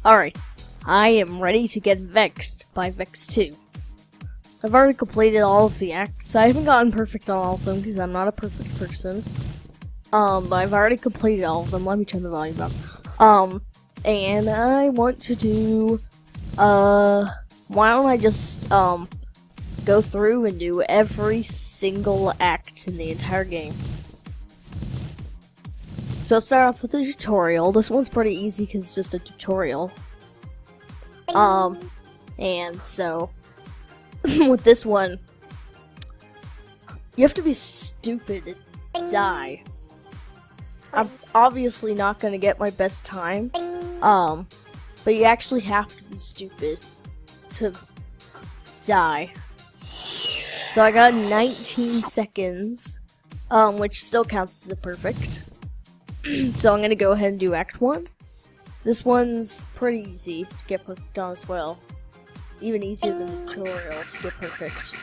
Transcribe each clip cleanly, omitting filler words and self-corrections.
Alright, I am ready to get Vexed by Vexed 2. I've already completed all of the acts. I haven't gotten perfect on all of them because I'm not a perfect person. But I've already completed all of them. Let me turn the volume up. And I want to do, why don't I just, go through and do every single act in the entire game. So I'll start off with the tutorial. This one's pretty easy because it's just a tutorial. And so, with this one, you have to be stupid to die. I'm obviously not gonna get my best time, but you actually have to be stupid to die. So I got 19 seconds, which still counts as a perfect. So I'm gonna go ahead and do Act 1. This one's pretty easy to get perfect on as well. Even easier than the tutorial to get perfect.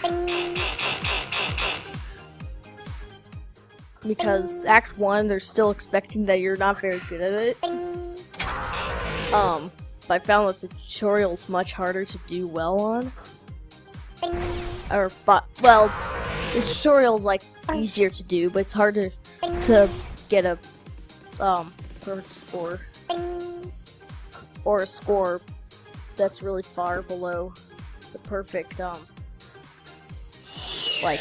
Because Act 1, they're still expecting that you're not very good at it. But I found that the tutorial's much harder to do well on. Well, the tutorial's like easier to do, but it's harder to get a perfect score. Or a score that's really far below the perfect, like,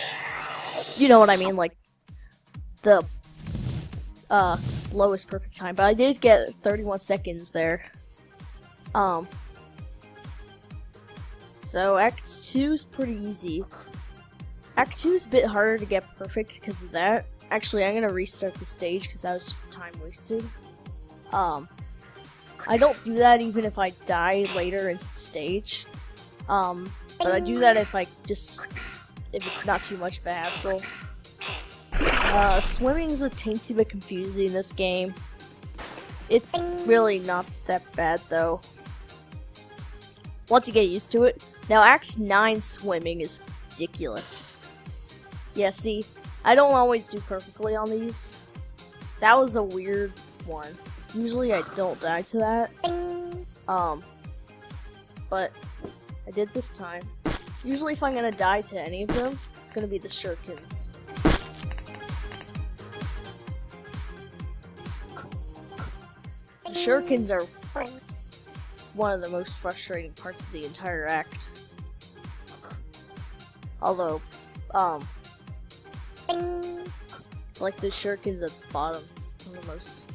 you know what I mean, like, the, slowest perfect time, but I did get 31 seconds there. So Act 2 is pretty easy. Act 2 is a bit harder to get perfect because of that. Actually, I'm gonna restart the stage because that was just time wasted. I don't do that even if I die later into the stage. But I do that if it's not too much of a hassle. Swimming is a teensy bit confusing in this game. It's really not that bad though. Once you get used to it. Now Act 9 swimming is ridiculous. Yeah, see, I don't always do perfectly on these. That was a weird one. Usually I don't die to that. But I did this time. Usually if I'm gonna die to any of them, it's gonna be the shurikens. The shurikens are one of the most frustrating parts of the entire act. Although, like the shurikens at the bottom,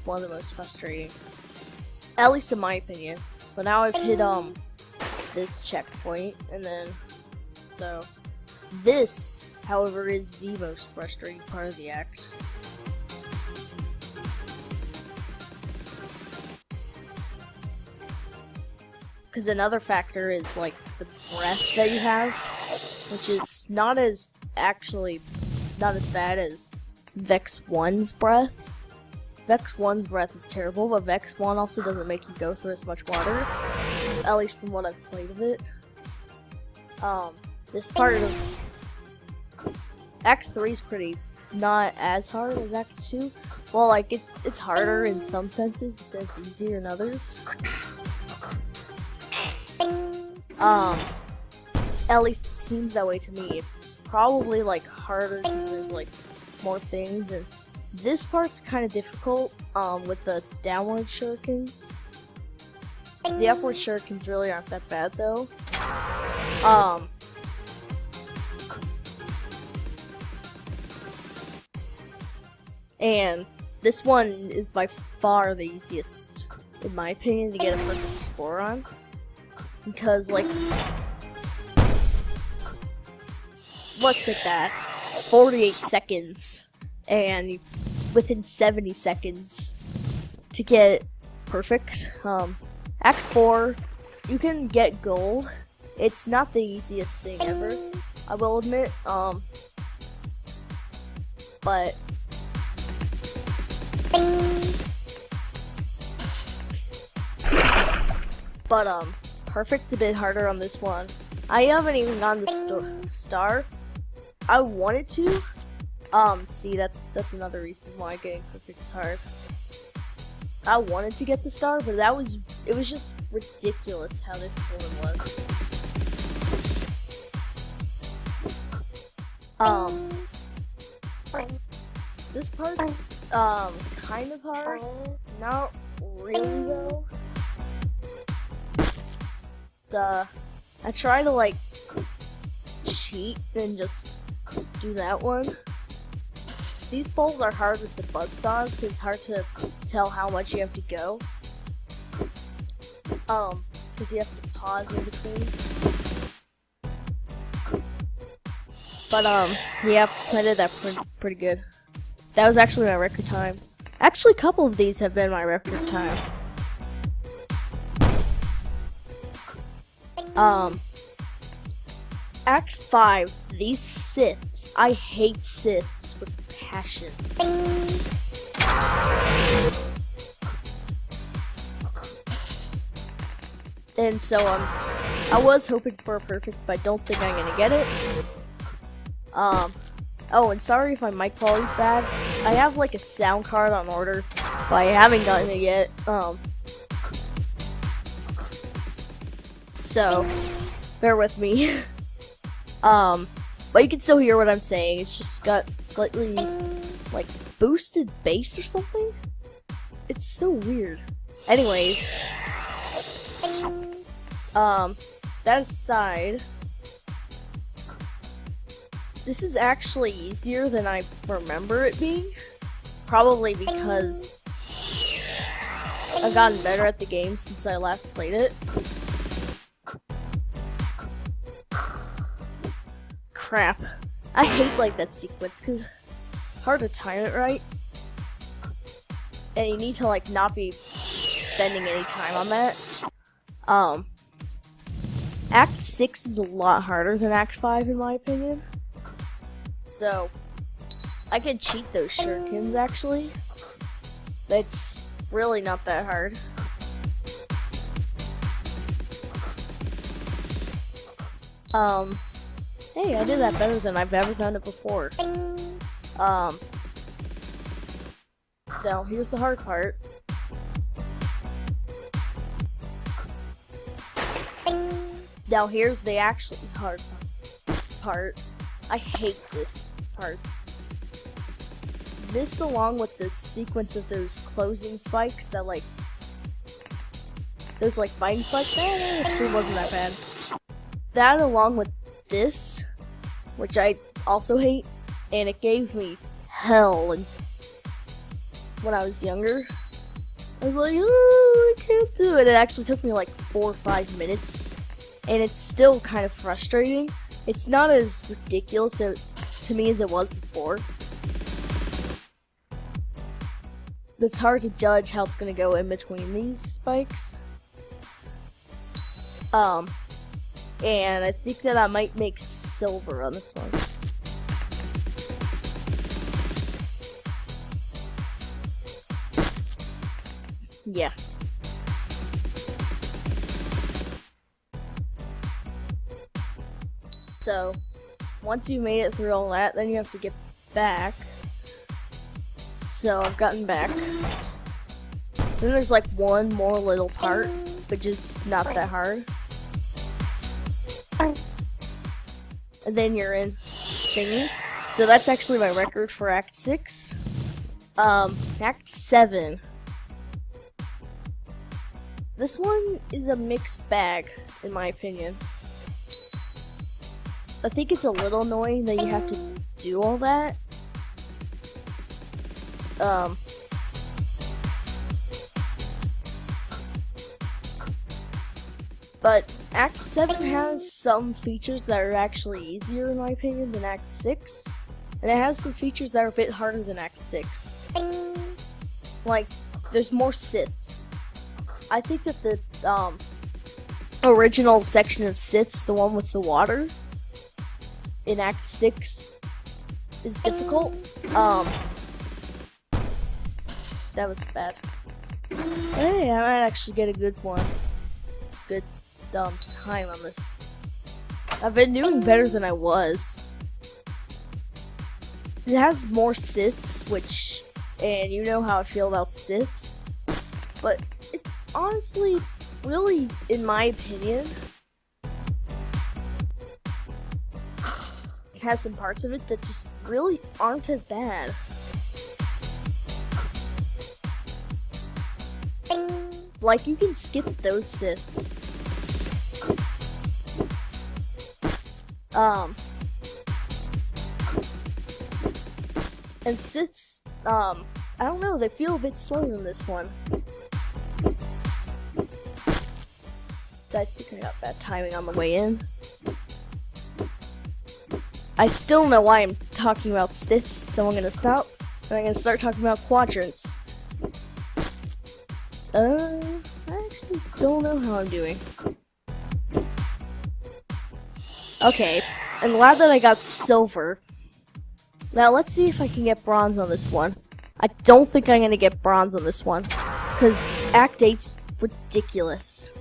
one of the most frustrating. At least in my opinion. But now I've hit this checkpoint, and then so this, however, is the most frustrating part of the act. Because another factor is like the breath that you have, which is not as bad as Vex 1's breath. Vex 1's breath is terrible, but Vex 1 also doesn't make you go through as much water, at least from what I've played of it. This part of Act 3 is not as hard as Act 2. Well, like, it's harder in some senses, but then it's easier in others. At least it seems that way to me. It's probably, like, harder because there's, like, more things, and this part's kind of difficult, with the downward shurikens. The upward shurikens really aren't that bad, though. And this one is by far the easiest, in my opinion, to get a perfect score on. Because, like, look at that. 48 seconds. And within 70 seconds to get perfect. Act 4, you can get gold. It's not the easiest thing ever, I will admit. But perfect's a bit harder on this one. I haven't even gotten the star. I wanted to. See, that's another reason why getting perfect is hard. I wanted to get the star, but that was it was just ridiculous how difficult it was. This part's kind of hard. Not really though. I try to like cheat and just do that one. These bowls are hard with the buzzsaws because it's hard to tell how much you have to go. Because you have to pause in between. But yeah, I did that pretty good. That was actually my record time. Actually, a couple of these have been my record time. Act 5, these Siths. I hate Siths with passion. And so, I was hoping for a perfect, but I don't think I'm gonna get it. Oh, and sorry if my mic quality's bad. I have like a sound card on order, but I haven't gotten it yet. So, bear with me. But you can still hear what I'm saying. It's just got slightly, like, boosted bass or something. It's so weird. Anyways, that aside, this is actually easier than I remember it being. Probably because I've gotten better at the game since I last played it. Crap. I hate like that sequence because it's hard to time it right. And you need to like not be spending any time on that. Act 6 is a lot harder than Act 5 in my opinion. So I could cheat those shurikens actually. It's really not that hard. Hey, I did that better than I've ever done it before. So, here's the hard part. Now, here's the actually hard part. I hate this part. This, along with the sequence of those closing spikes that, like, those, like, biting spikes, that actually wasn't that bad. That, along with this, which I also hate, and it gave me hell and when I was younger. I was like, oh, I can't do it. It actually took me like 4 or 5 minutes, and it's still kind of frustrating. It's not as ridiculous to me as it was before. It's hard to judge how it's gonna go in between these spikes. And I think that I might make silver on this one. Yeah. So, once you made it through all that, then you have to get back. So, I've gotten back. Then there's like one more little part, which is not that hard. And then you're in thingy. So that's actually my record for Act 6. Act 7. This one is a mixed bag, in my opinion. I think it's a little annoying that you have to do all that. But Act 7 has some features that are actually easier, in my opinion, than Act 6. And it has some features that are a bit harder than Act 6. Like, there's more Siths. I think that the original section of Siths, the one with the water, in Act 6 is difficult. That was bad. Hey, I might actually get a good one. Good time on this. I've been doing better than I was. It has more Siths, which, and you know how I feel about Siths, but honestly, really, in my opinion, has some parts of it that just really aren't as bad. Like, you can skip those Siths. And Siths, I don't know, they feel a bit slower in this one. I think I got bad timing on the way in. I still know why I'm talking about Siths, so I'm gonna stop, and I'm gonna start talking about quadrants. I actually don't know how I'm doing. Okay, I'm glad that I got silver. Now let's see if I can get bronze on this one. I don't think I'm gonna get bronze on this one, because Act 8's ridiculous.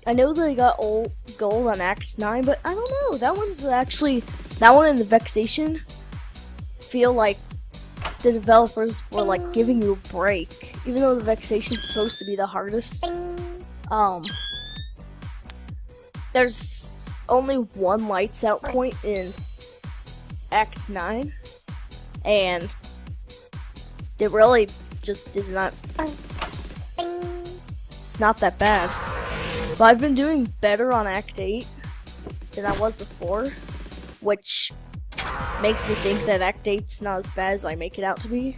I know that I got gold on Act 9, but I don't know. That one and the Vexation feel like the developers were like giving you a break. Even though the Vexation's supposed to be the hardest, there's only one lights out point in Act 9, and it really just is not, it's not that bad. But I've been doing better on Act 8 than I was before, which makes me think that Act 8's not as bad as I make it out to be.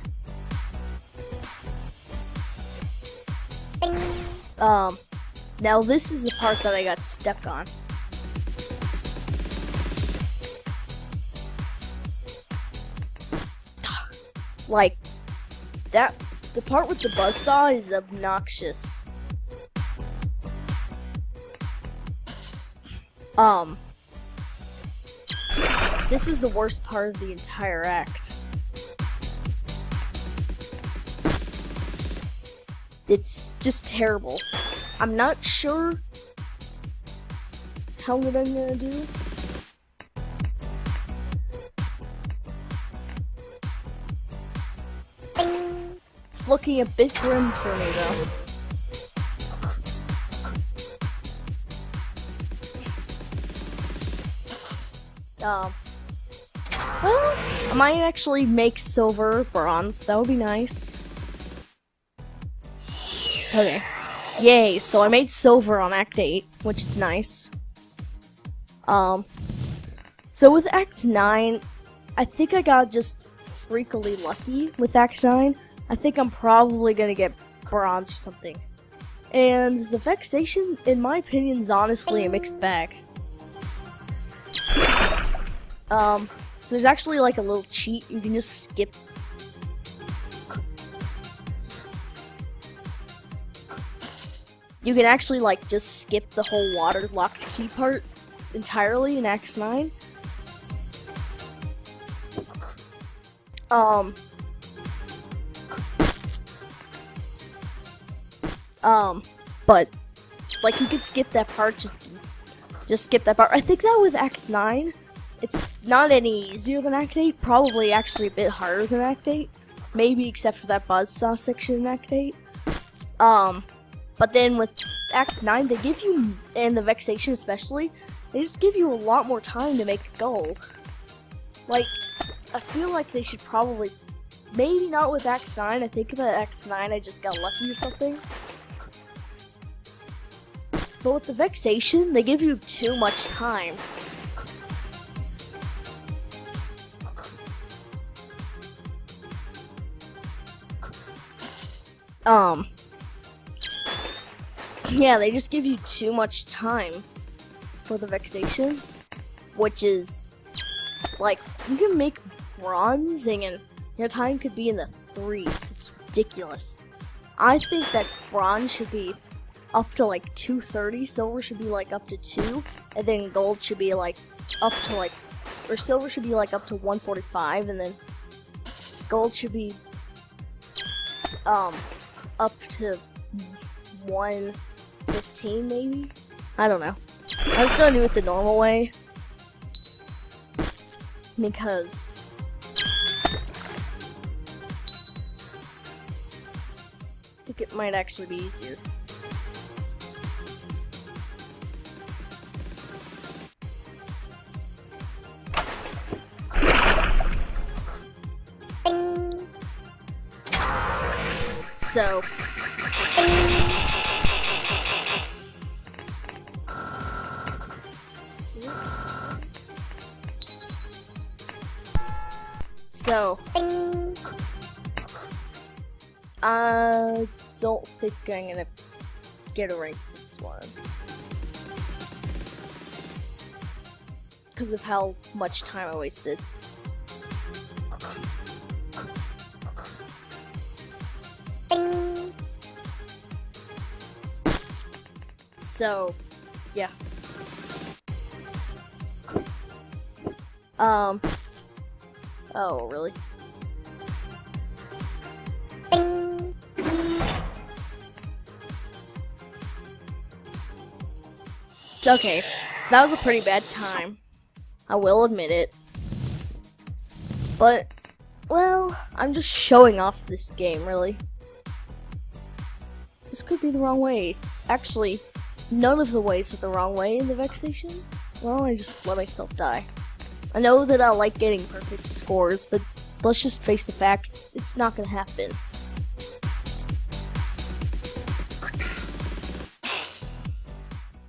Now this is the part that I got stuck on. Like, the part with the buzzsaw is obnoxious. This is the worst part of the entire act. It's just terrible. I'm not sure how good I'm gonna do. It's looking a bit grim for me though. Well, I might actually make silver, bronze. That would be nice. Okay. Yay, so I made silver on Act 8, which is nice. So with Act 9, I think I got just freakily lucky with Act 9. I think I'm probably gonna get bronze or something. And the Vexation, in my opinion, is honestly a mixed bag. So there's actually like a little cheat. You can just skip. You can actually like just skip the whole water-locked key part entirely in Act 9. But like you could skip that part, just skip that part. I think that with Act 9, it's not any easier than Act 8, probably actually a bit harder than Act 8. Maybe except for that buzzsaw section in Act 8. But then with Act 9, they give you, and the Vexation especially, they just give you a lot more time to make gold. Like, I feel like they should probably, maybe not with Act 9, I think that Act 9 I just got lucky or something. But with the Vexation, they give you too much time. Yeah, they just give you too much time for the Vexation, which is, like, you can make bronze and your time could be in the 3s. It's ridiculous. I think that bronze should be up to like 230, silver should be like up to 2, and then gold should be like up to like, or silver should be like up to 145, and then gold should be up to 115 maybe? I don't know. I was gonna do it the normal way because think it might actually be easier. So I don't think I'm gonna get a rank for this one because of how much time I wasted. So, yeah. Oh, really? Okay, so that was a pretty bad time. I will admit it. But, well, I'm just showing off this game, really. This could be the wrong way. Actually, none of the ways are the wrong way in the Vexation. Well, I just let myself die. I know that I like getting perfect scores, but let's just face the fact, it's not gonna happen.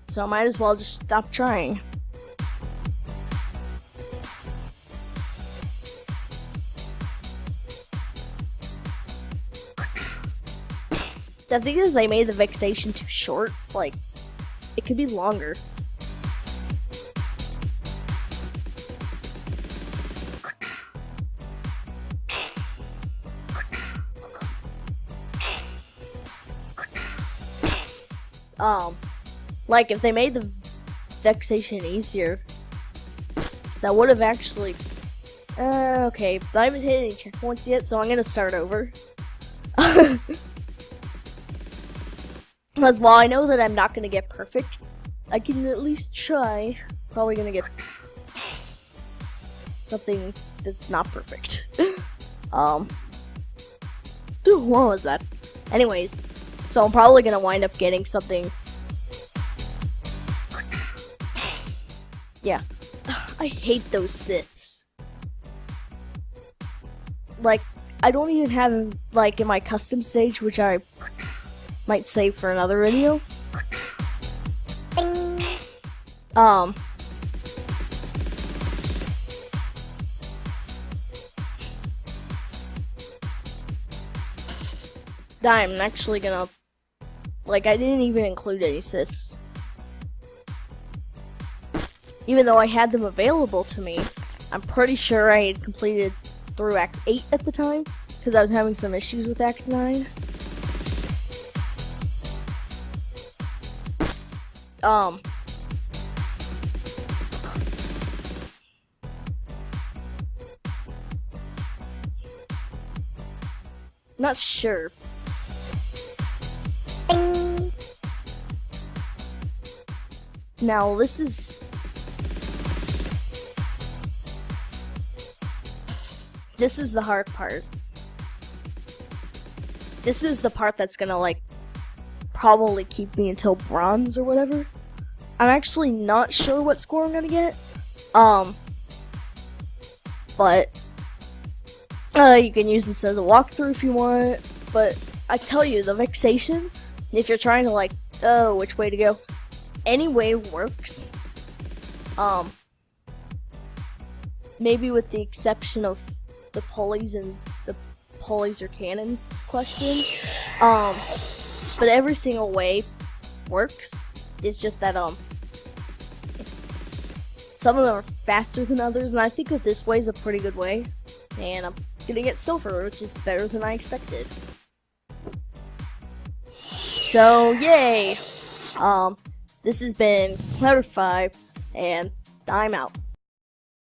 So I might as well just stop trying. I think that they made the Vexation too short. Like, it could be longer. Like, if they made the Vexation easier, that would have actually... okay, but I haven't hit any checkpoints yet, so I'm gonna start over. Because while I know that I'm not gonna get perfect, I can at least try. Probably gonna get something that's not perfect. Dude, what was that? Anyways, so I'm probably gonna wind up getting something. Yeah, I hate those sits. Like, I don't even have them, like, in my custom stage, which I might save for another video. I'm actually gonna, like, I didn't even include any sits. Even though I had them available to me, I'm pretty sure I had completed through Act 8 at the time, because I was having some issues with Act 9. Not sure. Now, this is the hard part. This is the part that's gonna, like, probably keep me until bronze or whatever. I'm actually not sure what score I'm gonna get. But you can use instead of the walkthrough if you want. But I tell you, the Vexation, if you're trying to, like, oh, which way to go, any way works. Maybe with the exception of the pulleys and the pulleys or cannons question. But every single way works. It's just that some of them are faster than others, and I think that this way is a pretty good way. And I'm gonna get silver, which is better than I expected. So yay! This has been Cloud5, and I'm out.